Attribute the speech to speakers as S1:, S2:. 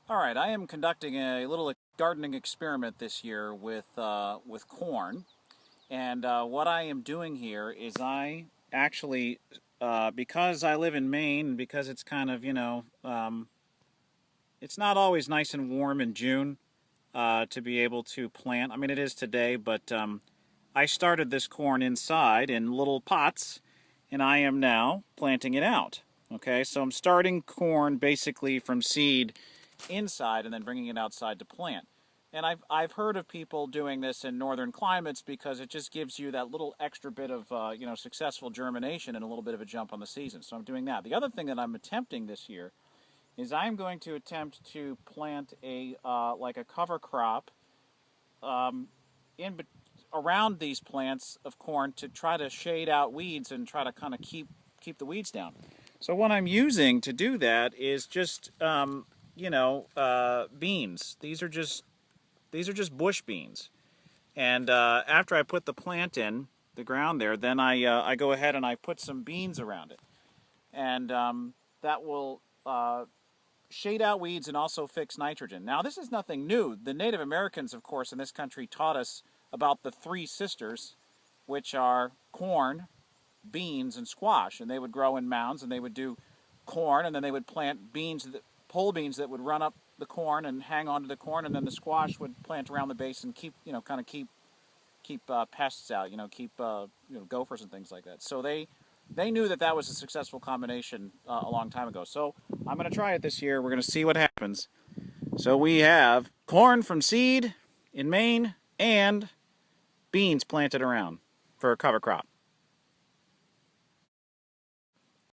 S1: All right, I am conducting a little gardening experiment this year with corn, and what I am doing here is I actually, because I live in Maine, because it's kind of it's not always nice and warm in June to be able to plant. I mean, it is today, but I started this corn inside in little pots, and I am now planting it out. Okay, so I'm starting corn basically from seed inside and then bringing it outside to plant. And I've heard of people doing this in northern climates because it just gives you that little extra bit of successful germination and a little bit of a jump on the season. So I'm doing that. The other thing that I'm attempting this year is I'm going to attempt to plant a like a cover crop in around these plants of corn to try to shade out weeds and try to kind of keep the weeds down. So what I'm using to do that is just beans. These are just bush beans. And after I put the plant in the ground there, then I go ahead and I put some beans around it, and that will shade out weeds and also fix nitrogen. Now, this is nothing new. The Native Americans, of course, in this country taught us about the three sisters, which are corn, beans, and squash. And they would grow in mounds, and they would do corn, and then they would plant beans, pole beans that would run up the corn and hang onto the corn, and then the squash would plant around the base and keep pests out, keep gophers and things like that. So they knew that was a successful combination a long time ago. So I'm going to try it this year. We're going to see what happens. So we have corn from seed in Maine and beans planted around for a cover crop.